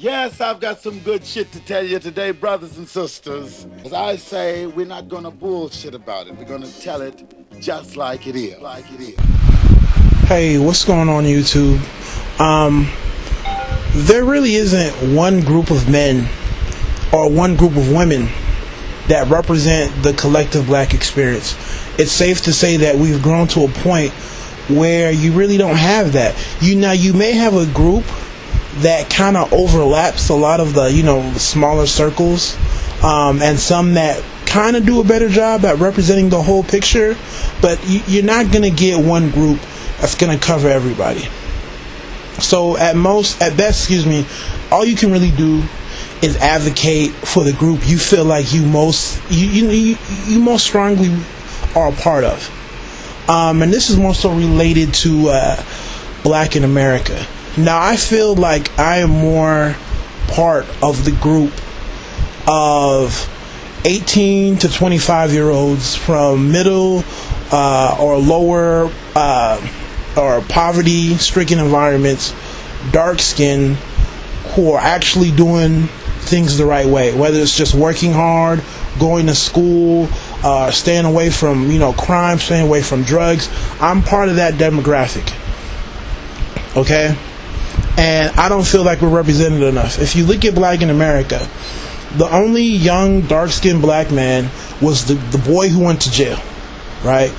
Yes, I've got some good shit to tell you today, brothers and sisters. As I say, we're not gonna bullshit about it. We're gonna tell it just like it is. Hey, what's going on YouTube? There really isn't one group of men or one group of women that represent the collective black experience. It's safe to say that we've grown to a point where you really don't have that. You may have a group that kind of overlaps a lot of the, smaller circles, and some that kind of do a better job at representing the whole picture, but you're not going to get one group that's going to cover everybody. So at best, all you can really do is advocate for the group you feel like you most strongly are a part of. And this is more so related to Black in America. Now, I feel like I am more part of the group of 18 to 25-year-olds from middle or lower or poverty-stricken environments, dark skin, who are actually doing things the right way, whether it's just working hard, going to school, staying away from crime, staying away from drugs. I'm part of that demographic, okay? And I don't feel like we're represented enough. If you look at Black in America, the only young dark-skinned black man was the boy who went to jail, right?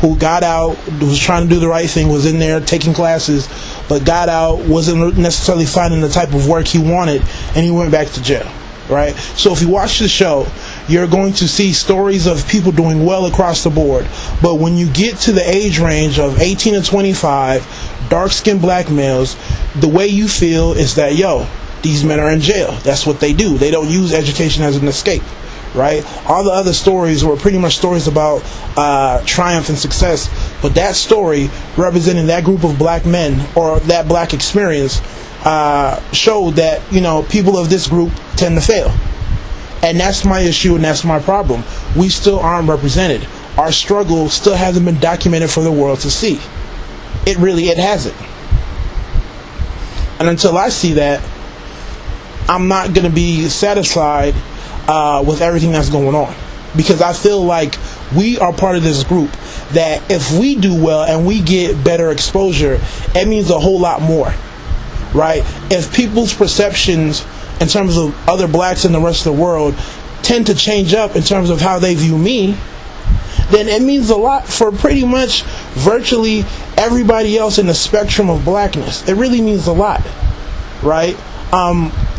Who got out, was trying to do the right thing, was in there taking classes, but got out, wasn't necessarily finding the type of work he wanted, and he went back to jail, right? So if you watch the show, you're going to see stories of people doing well across the board. But when you get to the age range of 18 to 25, dark-skinned black males, the way you feel is that, these men are in jail. That's what they do. They don't use education as an escape, right? All the other stories were pretty much stories about triumph and success, but that story representing that group of black men or that black experience showed that people of this group tend to fail. And that's my issue, and that's my problem. We still aren't represented. Our struggle still hasn't been documented for the world to see. It hasn't. And until I see that, I'm not going to be satisfied with everything that's going on, because I feel like we are part of this group that if we do well and we get better exposure, it means a whole lot more, right? If people's perceptions in terms of other blacks in the rest of the world tend to change up in terms of how they view me, then it means a lot for pretty much virtually everybody else in the spectrum of blackness. It really means a lot, right?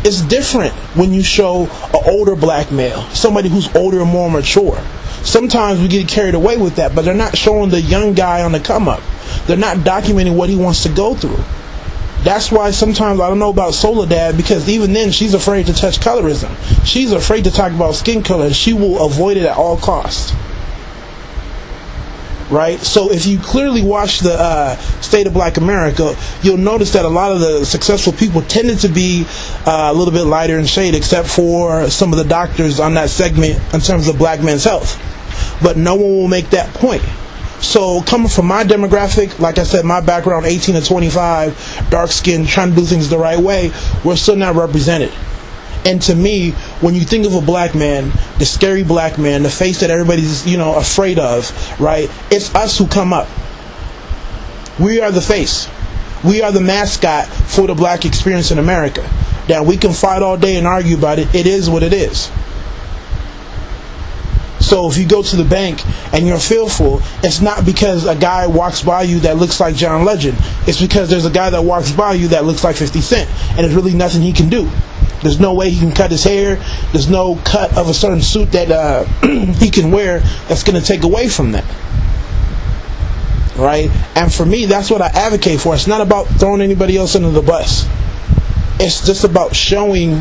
It's different when you show an older black male, somebody who's older and more mature. Sometimes we get carried away with that, but they're not showing the young guy on the come up. They're not documenting what he wants to go through. That's why sometimes I don't know about Soledad, because even then she's afraid to touch colorism. She's afraid to talk about skin color, and she will avoid it at all costs. Right? So if you clearly watch the State of Black America, you'll notice that a lot of the successful people tended to be a little bit lighter in shade, except for some of the doctors on that segment in terms of black men's health. But no one will make that point. So coming from my demographic, like I said, my background, 18 to 25, dark skin, trying to do things the right way, we're still not represented. And to me, when you think of a black man, the scary black man, the face that everybody's, afraid of, right? It's us who come up. We are the face. We are the mascot for the black experience in America. That we can fight all day and argue about it. It is what it is. So if you go to the bank and you're fearful, it's not because a guy walks by you that looks like John Legend. It's because there's a guy that walks by you that looks like 50 Cent. And there's really nothing he can do. There's no way he can cut his hair. There's no cut of a certain suit that he can wear that's going to take away from that. Right? And for me, that's what I advocate for. It's not about throwing anybody else under the bus. It's just about showing,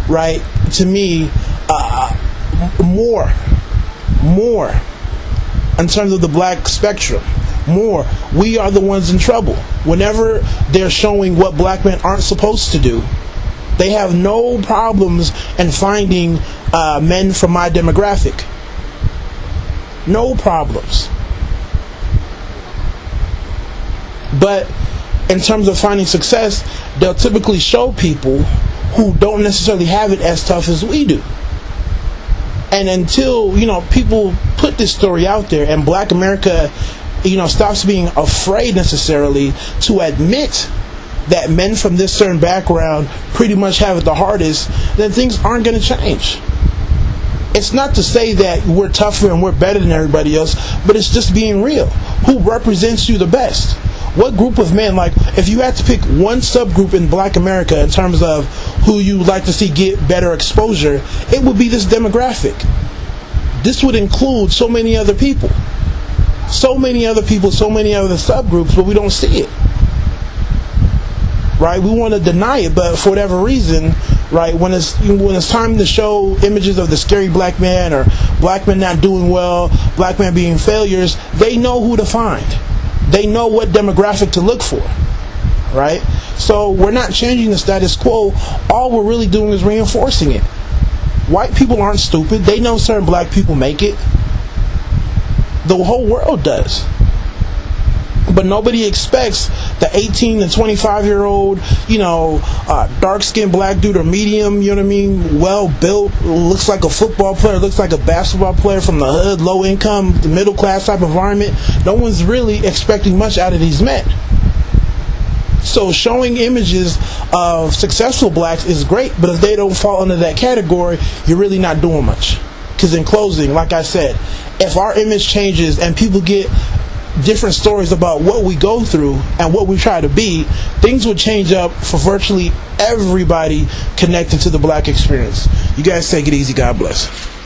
right, to me, more in terms of the black spectrum. More. We are the ones in trouble. Whenever they're showing what black men aren't supposed to do, they have no problems in finding men from my demographic. No problems. But in terms of finding success, they'll typically show people who don't necessarily have it as tough as we do. And until, people put this story out there and Black America, stops being afraid necessarily to admit that men from this certain background pretty much have it the hardest, then things aren't going to change. It's not to say that we're tougher and we're better than everybody else, but it's just being real. Who represents you the best? What group of men, like if you had to pick one subgroup in Black America in terms of who you would like to see get better exposure, it would be this demographic. This would include so many other people. So many other subgroups, but we don't see it. Right? We want to deny it, but for whatever reason, right, when it's time to show images of the scary black man or black men not doing well, black men being failures, they know who to find. They know what demographic to look for. Right? So we're not changing the status quo. All we're really doing is reinforcing it. White people aren't stupid. They know certain black people make it. The whole world does. But nobody expects the 18 to 25-year-old, dark-skinned black dude or medium, well-built, looks like a football player, looks like a basketball player from the hood, low-income, middle-class type environment. No one's really expecting much out of these men. So showing images of successful blacks is great, but if they don't fall under that category, you're really not doing much. Because in closing, like I said, if our image changes and people get different stories about what we go through and what we try to be, things would change up for virtually everybody connected to the black experience. You guys take it easy. God bless.